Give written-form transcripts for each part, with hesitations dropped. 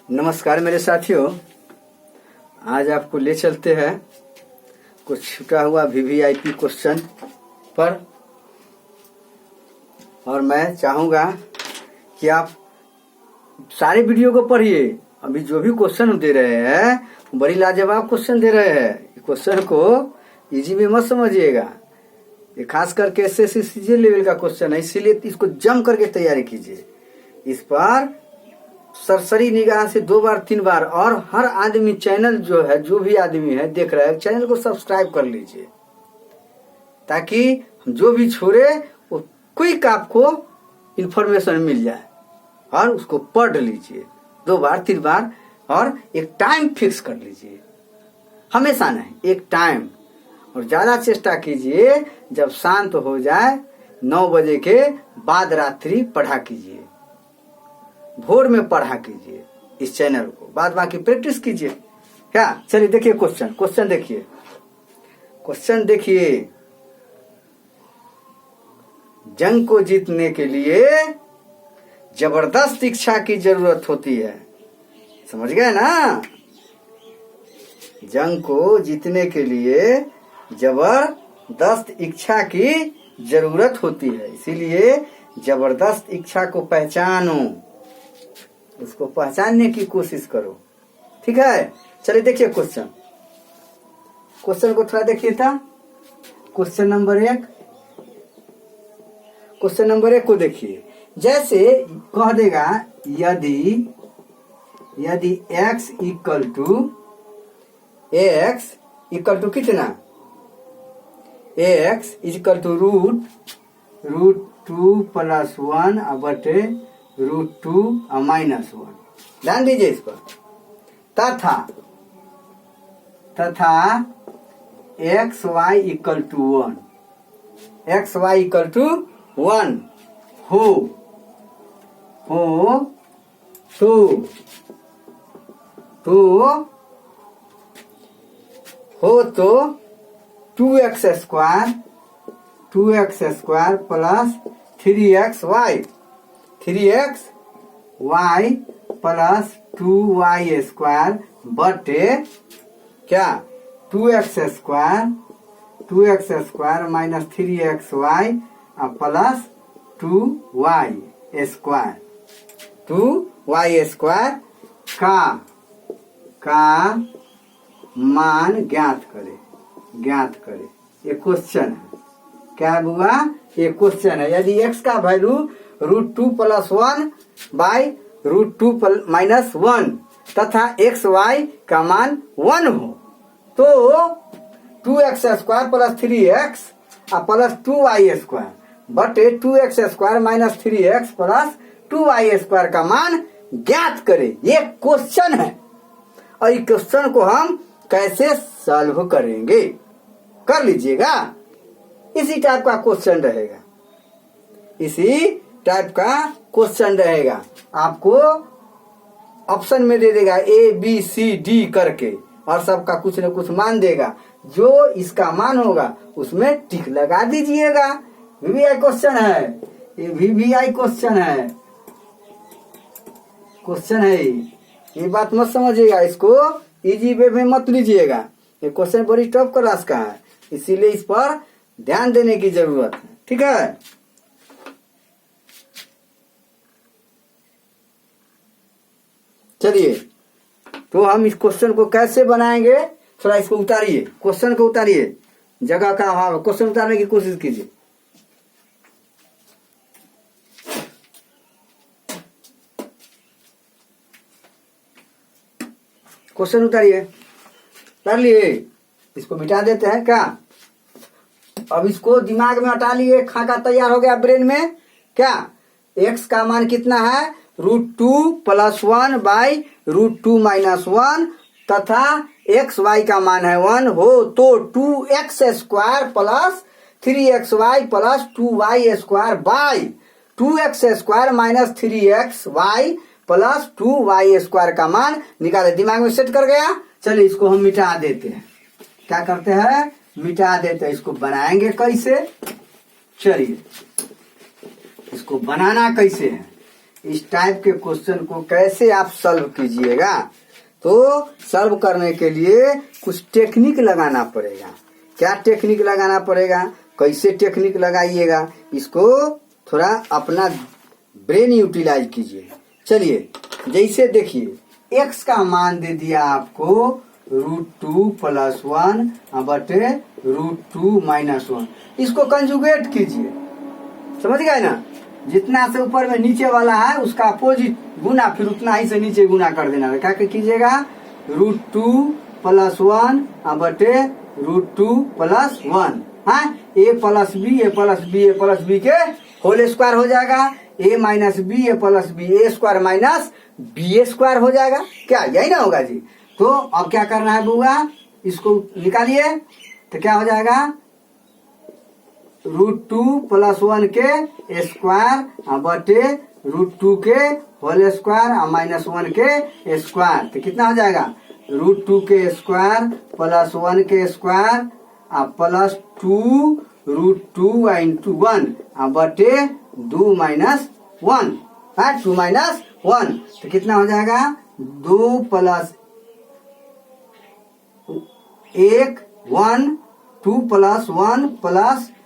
नमस्कार मेरे साथियों, आज आपको ले चलते हैं कुछ छुटा हुआ वीवीआईपी क्वेश्चन पर। और मैं चाहूँगा कि आप सारे वीडियो को पढ़िए। अभी जो भी क्वेश्चन दे रहे हैं बड़ी लाजवाब क्वेश्चन दे रहे हैं। क्वेश्चन को इजी में मत समझिएगा, ये खास करके एसएससी सीजीएल लेवल का क्वेश्चन है, इसीलिए इसको जम करके तैयारी कीजिए। इस पर सरसरी निगाह से 2 बार 3 बार, और हर आदमी चैनल जो है, जो भी आदमी है देख रहा है, चैनल को सब्सक्राइब कर लीजिए, ताकि हम जो भी छोड़े वो क्विक आपको इंफॉर्मेशन मिल जाए। और उसको पढ़ लीजिए 2 बार 3 बार, और एक टाइम फिक्स कर लीजिए, हमेशा नहीं, एक टाइम। और ज्यादा चेष्टा कीजिए जब शांत हो जाए 9 बजे के बाद रात्रि पढ़ा कीजिए, भोर में पढ़ा कीजिए इस चैनल को, बाद बाकी प्रैक्टिस कीजिए। क्या, चलिए देखिए क्वेश्चन देखिए, क्वेश्चन देखिए। जंग को जीतने के लिए जबरदस्त इच्छा की जरूरत होती है। समझ गए ना? जंग को जीतने के लिए जबरदस्त इच्छा की जरूरत होती है, इसीलिए जबरदस्त इच्छा को पहचानो, उसको पहचानने की कोशिश करो। ठीक है, चलिए देखिए क्वेश्चन को थोड़ा देखिए था। क्वेश्चन नंबर 1 को देखिए। जैसे कह देगा यदि x इक्वल टू कितना, x equal to root 2 plus 1 बटे रूट 2 माइनस 1। ध्यान दीजिए इस पर। तथा एक्स वाई इक्वल टू 1 हो तो 2x square plus 3xy plus 2y square बटे क्या 2x square minus 3xy plus 2y square का मान ज्ञात करे। ये क्वेश्चन है। क्या हुआ? ये क्वेश्चन है। यदि x का value root 2 plus 1 by root 2 minus 1 तथा xy का मान 1 हो, तो 2x square plus 3x plus 2y square बटे 2x square minus 3x plus 2y square का मान ज्ञात करे। ये क्वेश्चन है, और इस क्वेश्चन को हम कैसे सॉल्व करेंगे, कर लीजिएगा। इसी टाइप का क्वेश्चन रहेगा। आपको ऑप्शन में दे देगा A B C D करके, और सबका कुछ न कुछ मान देगा। जो इसका मान होगा उसमें टिक लगा दीजिएगा। वीवीआई क्वेश्चन है, ये वीवीआई क्वेश्चन है। ये बात मत समझिएगा, इसको इजी वे में मत लीजिएगा। ये क्वेश्चन बड़ी टफ क्लास का है, इसीलिए इस पर ध्यान देने की जरूरत है। ठीक है, चलिए तो हम इस क्वेश्चन को कैसे बनाएंगे, थोड़ा इसको उतारिए, क्वेश्चन को उतारिए, जगह का अभाव, क्वेश्चन उतारने की कोशिश कीजिए। क्वेश्चन उतारिए, उतार लिए। इसको मिटा देते हैं क्या? अब इसको दिमाग में हटा लिए, खाका तैयार हो गया ब्रेन में। क्या x का मान कितना है? Root 2 plus 1 by root 2 minus 1 तथा xy का मान है 1 हो, तो 2x square plus 3xy plus 2y square by 2x square minus 3xy plus 2y square का मान निकाले। दिमाग में सेट कर गया। चलिए इसको हम मिटा देते हैं। क्या करते हैं? मिटा देते हैं। इसको बनाएंगे कैसे? चलिए इसको बनाना कैसे है इस टाइप के क्वेश्चन को कैसे आप सॉल्व कीजिएगा। तो सॉल्व करने के लिए कुछ टेक्निक लगाना पड़ेगा। क्या टेक्निक लगाना पड़ेगा, कैसे टेक्निक लगाइएगा, इसको थोड़ा अपना ब्रेन यूटिलाइज कीजिए। चलिए, जैसे देखिए x का मान दे दिया आपको √2 + 1 बटे √2 - 1। इसको कंजुगेट कीजिए, समझ गए ना। जितना से ऊपर में नीचे वाला है उसका अपोजिट गुना, फिर उतना ही से नीचे गुना कर देना है। क्या कीजिएगा, √2 + 1 बटे √2 + 1। हाँ, a + b a + b a + b के होल स्क्वायर हो जाएगा। a - b a + b a² - b² हो जाएगा। क्या यही ना होगा जी। तो अब क्या करना है बुआ, इसको निकालिए। तो क्या हो जाएगा, √2 + 1 के स्क्वायर बटे √2 के होल स्क्वायर -1 के स्क्वायर। तो कितना हो जाएगा, √2 के स्क्वायर + 1 के स्क्वायर + 2 √2 × 1 बटे 2 - 1। 2 - 1। तो कितना हो जाएगा, 2 + 1 1 2 + 1 +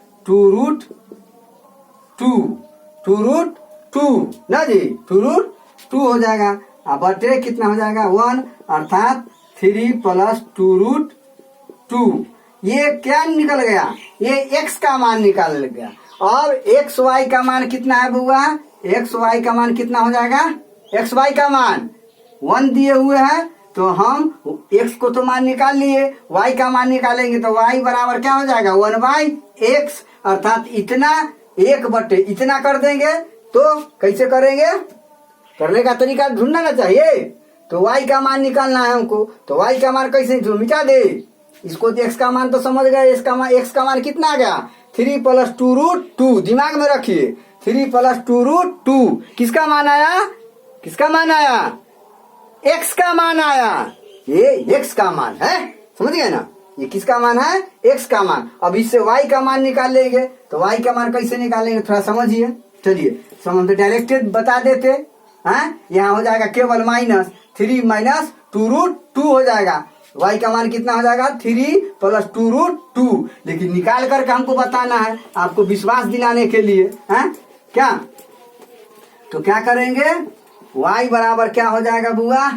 2√2 ना जी, 2√2 हो जाएगा। अब बटे कितना हो जाएगा, 1, अर्थात 3 + 2√2। ये क्या निकल गया, ये x का मान निकाल गया। और एक्स वाई का मान कितना है बुआ, एक्स वाई का मान कितना हो जाएगा, एक्स वाई का मान 1 दिए हुए हैं। तो हम x को तो मान निकाल लिए, y का मान निकालेंगे तो y बराबर क्या हो जाएगा, 1/x, अर्थात इतना 1 बटे इतना कर देंगे। तो कैसे करेंगे, करने का तरीका ढूंढना ना चाहिए। तो y का मान निकालना है हमको, तो y का मान कैसे मिटा दे इसको। x का मान तो समझ गए, x का मान कितना आ गया, 3 + 2√2। दिमाग में रखिए, 3 + 2√2 किसका मान आया, किसका मान आया, x का मान आया। ये x का मान है, समझ गए ना। ये किसका मान है, x का मान। अब इससे y का मान निकाल लेंगे। तो y का मान कैसे निकालेंगे, थोड़ा समझिए। चलिए समझ तो डायरेक्टेड बता देते हैं। यहाँ हो जाएगा केवल -3 - 2√2 हो जाएगा। y का मान कितना हो जाएगा, 3 + 2√2। लेकिन निकाल करके हमको बताना है, आपको विश्वास दिलाने के लिए है क्या। तो क्या करेंगे, y बराबर क्या हो जाएगा बुआ,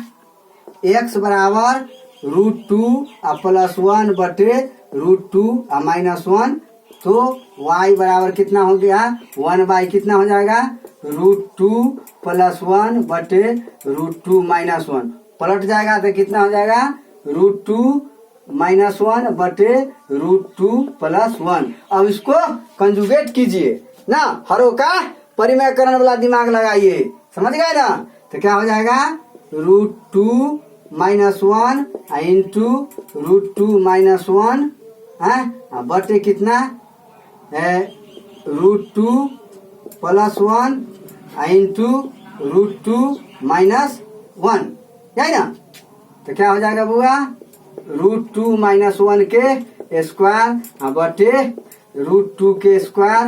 x बराबर √2 + 1 बटे √2 - 1। तो y बराबर कितना हो गया, 1 कितना हो जाएगा, √2 + 1 बटे √2 - 1। पलट जाएगा तो कितना हो जाएगा, √2 - 1 बटे √2 + 1। अब इसको कंजुगेट कीजिए ना, हरों का परिमेयकरण वाला दिमाग लगाइए, समझ गए ना। तो क्या हो जाएगा, √2 - 1 × √2 - 1 बटे कितना है, √2 + 1 × √2 - 1, यही ना। तो क्या हो जाएगा बुआ, √2 - 1 के स्क्वायर बटे √2 के स्क्वायर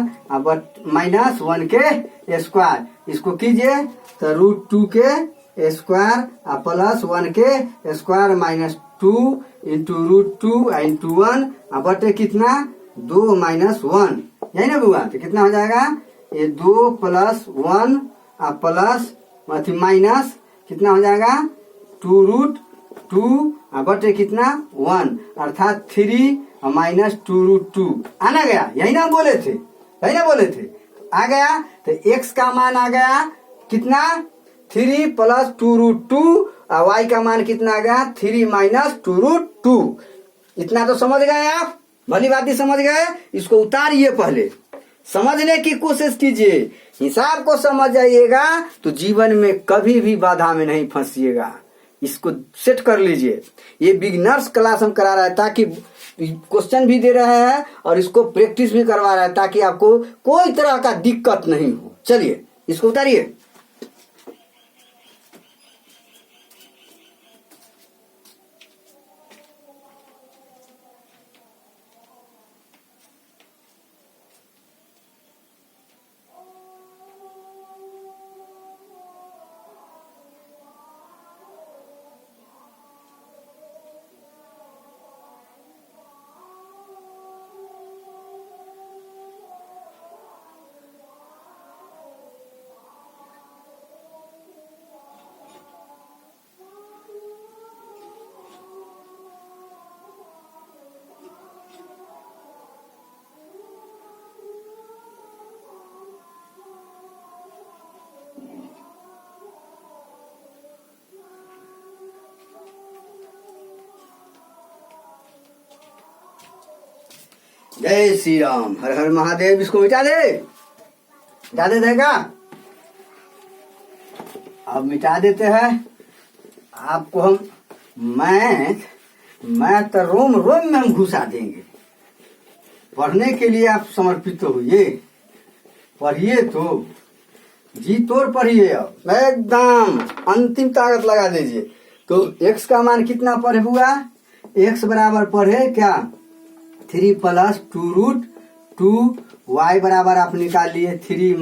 -1 के स्क्वायर। इसको कीजिए तो √2 के स्क्वायर + 1 के स्क्वायर -2 × √2 × 1 बटे कितना, 2 - 1, यही ना बुआ। तो कितना हो जाएगा, ये 2 + 1 प्लस माइनस कितना हो जाएगा, 2√2 बटे कितना 1, अर्थात 3 - 2√2 आना गया। यही ना बोले थे, यही ना बोले थे, आ गया। तो x का मान आ गया कितना, 3 + 2√2 और y का मान कितना आ गया, 3 - 2√2। इतना तो समझ गए आप, भली बात ही समझ गए। इसको उतारिए, पहले समझने की कोशिश कीजिए। हिसाब को समझ जाइएगा तो जीवन में कभी भी बाधा में नहीं फंसिएगा। इसको सेट कर लीजिए। ये बिगिनर्स क्लास हम करा रहा है ताकि क्वेश्चन भी दे रहे हैं और इसको प्रैक्टिस भी करवा रहा है ताकि आपको कोई तरह का दिक्कत नहीं हो। चलिए इसको उतारिए। जय श्री राम, हर हर महादेव। इसको मिटा दे देगा। अब मिटा देते हैं। आपको हम मैथ तो रोम रोम में हम घुसा देंगे। पढ़ने के लिए आप समर्पित तो हुए, पढ़िए तो जी तोड़ पढ़िए। अब एकदम अंतिम ताकत लगा दीजिए। तो x का मान कितना पर हुआ? x बराबर पर है क्या 3 + 2√2। y बराबर आप निकाल लिए 3 -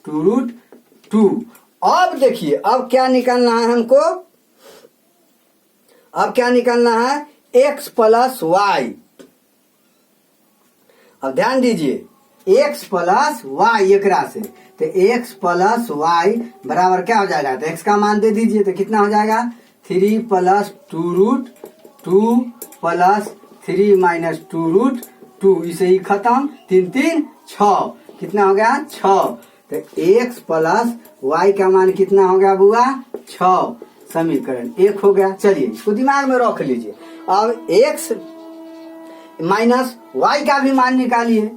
2√2। अब देखिए, अब क्या निकालना है हमको? अब क्या निकालना है? x + y। अब ध्यान दीजिए, x + y एकरा से, तो x + y बराबर क्या हो जाएगा? तो x का मान दे दीजिए, तो कितना हो जाएगा? 3 + 2√2 + 3 - 2√2। इसे ही खत्म। 3 3 6, कितना हो गया? 6। तो x + y का मान कितना हो गया बुआ? 6। समीकरण 1 हो गया। चलिए इसको दिमाग में रख लीजिए। अब x - y का भी मान निकालिए।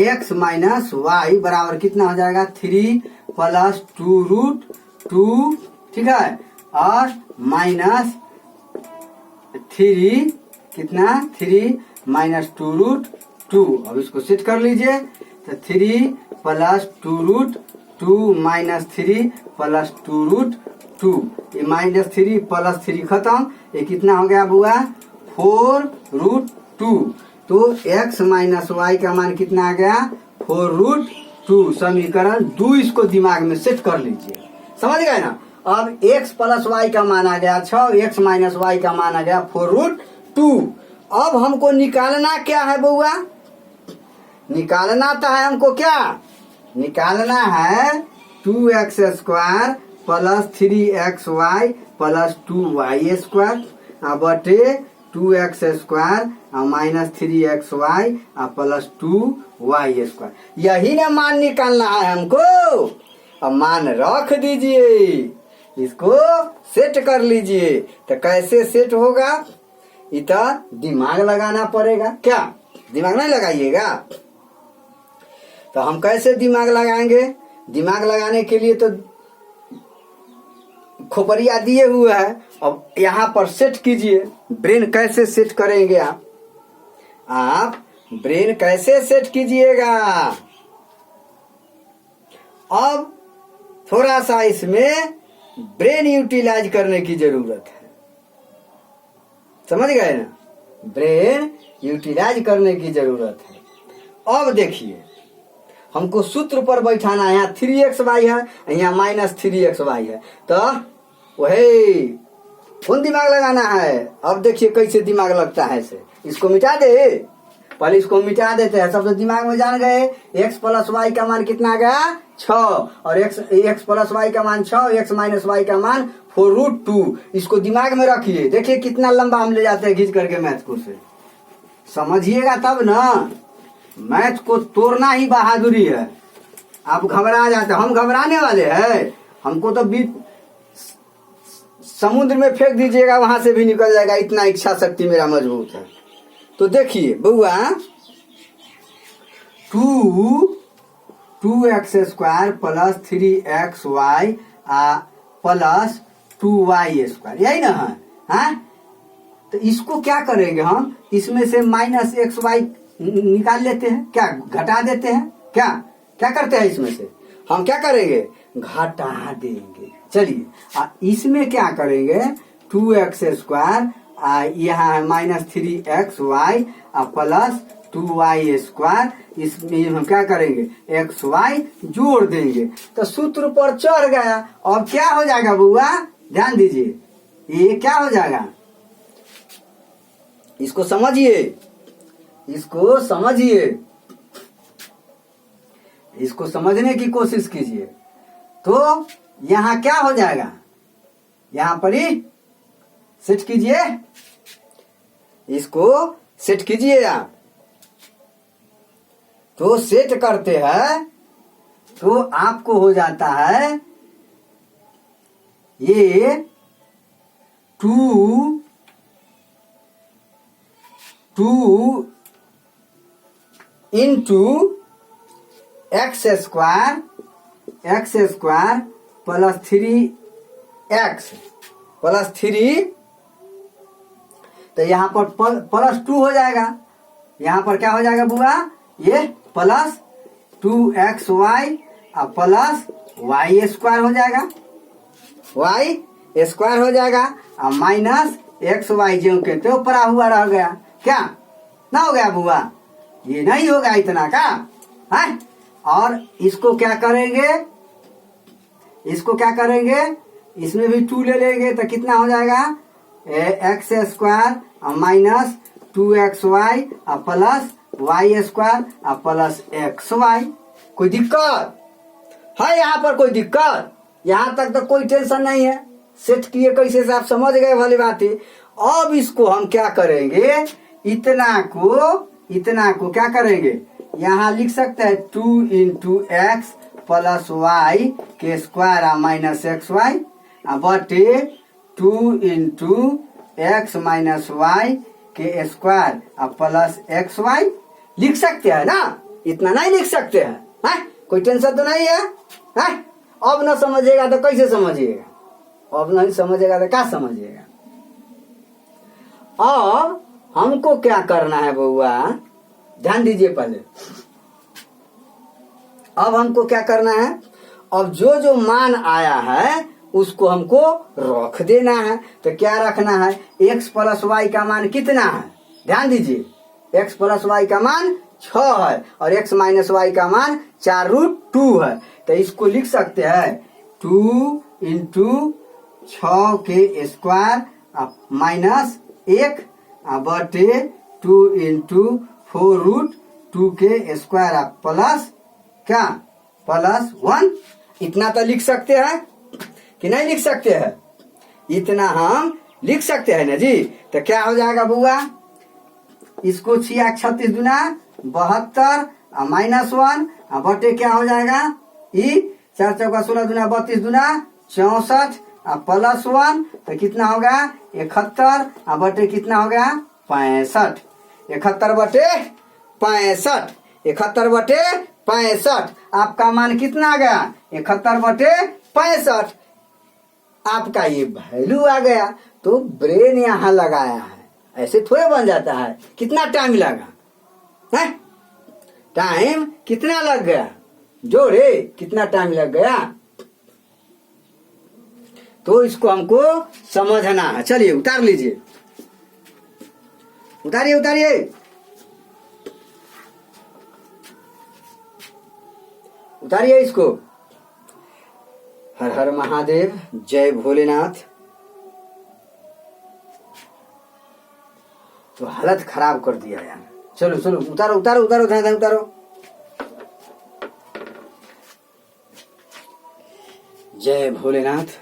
x - y बराबर कितना हो जाएगा? 3 + 2√2, ठीक है, और -3, कितना? 3 - 2√2। अब इसको सेट कर लीजिए। तो 3 + 2√2 - 3 + 2√2। ये -3 + 3 खत्म। ये कितना हो गया बुआ? 4√2। तो x - y का मान कितना आ गया? 4√2। समीकरण 2 इसको दिमाग में सेट कर लीजिए। समझ गए ना? अब x + y का मान आ गया 6, x - y का मान आ गया 4√2। अब हमको निकालना क्या है बउआ? निकालना तो है हमको क्या? निकालना है 2x² + 3xy + 2y² बटे 2x² -3xy + 2y²। यही ना मान निकालना है हमको। अब मान रख दीजिए, इसको सेट कर लीजिए। तो कैसे सेट होगा? इतना दिमाग लगाना पड़ेगा। क्या दिमाग नहीं लगाइएगा? तो हम कैसे दिमाग लगाएंगे? दिमाग लगाने के लिए तो खोपड़िया दिए हुए है। अब यहाँ पर सेट कीजिए। ब्रेन कैसे सेट करेंगे आप ब्रेन कैसे सेट कीजिएगा? अब थोड़ा सा इसमें ब्रेन यूटिलाइज करने की जरूरत है। समझ गए ना? ब्रेन यूटिलाइज करने की जरूरत है। अब देखिए, हमको सूत्र पर बैठाना है। यहाँ 3xy है, यहाँ -3xy है। तो वही कौन दिमाग लगाना है? अब देखिए कैसे दिमाग लगता है। से इसको मिटा दे। पहले इसको मिटा देते हैं। सब तो दिमाग में जान गए। x + y का मान कितना आ गया? 6। और x + y का मान 6, x - y का मान 4√2। इसको दिमाग में रखिए। देखिए कितना लंबा हम ले जाते हैं खींच करके मैथ को। से समझिएगा तब ना। मैथ को तोड़ना ही बहादुरी है। आप घबरा जाते, हम घबराने वाले हैं? हमको तो समुद्र में फेंक दीजिएगा, वहां से भी निकल जाएगा। इतना इच्छा शक्ति मेरा मजबूत है। तो देखिए बउआ, 2x² + 3xy + 2y², यही ना है? हाँ? तो इसको क्या करेंगे हम? इसमें से -xy निकाल लेते हैं। क्या घटा देते हैं? क्या क्या करते हैं? इसमें से हम क्या करेंगे? घटा देंगे। चलिए इसमें क्या करेंगे? 2x², यहाँ है -3xy + 2y²। इसमें हम क्या करेंगे? xy जोड़ देंगे। तो सूत्र पर चढ़ गया। अब क्या हो जाएगा बुआ? ध्यान दीजिए, ये क्या हो जाएगा? इसको समझिए, इसको समझिए, इसको समझने की कोशिश कीजिए। तो यहां क्या हो जाएगा? यहां पर ही सेट कीजिए। इसको सेट कीजिए आप। तो सेट करते हैं तो आपको हो जाता है ये 2 into x square plus 3x plus 3, तो यहाँ पर प्लस 2 हो जाएगा। यहाँ पर क्या हो जाएगा बुआ, ये प्लस 2xy और प्लस y स्क्वायर हो जाएगा, y स्क्वायर हो जाएगा और माइनस xy जो के तो पड़ा हुआ रह गया, क्या ना हो गया बुआ, ये नहीं होगा इतना का है। और इसको क्या करेंगे, इसमें भी 2 ले लेंगे तो कितना हो जाएगा, एक्स स्क्वायर और माइनस 2xy और प्लस y स्क्वायर और प्लस xy। कोई दिक्कत है यहाँ पर, कोई दिक्कत, यहाँ तक तो कोई टेंशन नहीं है, सेट किए कैसे से आप समझ गए भली बात है। अब इसको हम क्या करेंगे, इतना को क्या करेंगे, यहाँ लिख सकते हैं 2 इंटू एक्स प्लस वाई के स्क्वायर और माइनस XY बटे 2 इंटू एक्स माइनस वाई के स्क्वायर और प्लस XY लिख सकते हैं ना, इतना नहीं लिख सकते हैं, है? कोई टेंशन तो नहीं है? अब न समझिएगा तो कैसे समझिएगा, अब नहीं समझेगा तो क्या समझिएगा। अब हमको क्या करना है बउआ, ध्यान दीजिए पहले, अब हमको क्या करना है, अब जो मान आया है उसको हमको रख देना है। तो क्या रखना है, x प्लस वाई का मान कितना है, ध्यान दीजिए, x प्लस वाई का मान 6 है और x माइनस वाई का मान 4√2 है। तो इसको लिख सकते हैं 2 इंटू 6 के स्क्वायर माइनस 1 बटे 2 इंटू 4√2 के स्क्वायर प्लस क्या, प्लस 1। इतना तो लिख सकते हैं कि नहीं लिख सकते हैं, इतना हम लिख सकते हैं ना जी। तो क्या हो जाएगा बुआ, इसको 6 36 दुना 72 माइनस 1 बटे क्या हो जाएगा, 4 चौका 16 दुना 32 दुना 64 प्लस 1, तो कितना होगा 71 बटे कितना हो गया 65, 71 बटे 65, 71 बटे 65। आपका मान कितना आ गया, 71 बटे 65। आपका ये वैल्यू आ गया, तो ब्रेन यहाँ लगाया है, ऐसे थोड़े बन जाता है। कितना टाइम लगा है, टाइम कितना लग गया, जोड़े कितना टाइम लग गया, तो इसको हमको समझना है। चलिए उतार लीजिए, उतारिए इसको। हर हर महादेव, जय भोलेनाथ। तो हालत खराब कर दिया यार। चलो उतारो। जय भोलेनाथ।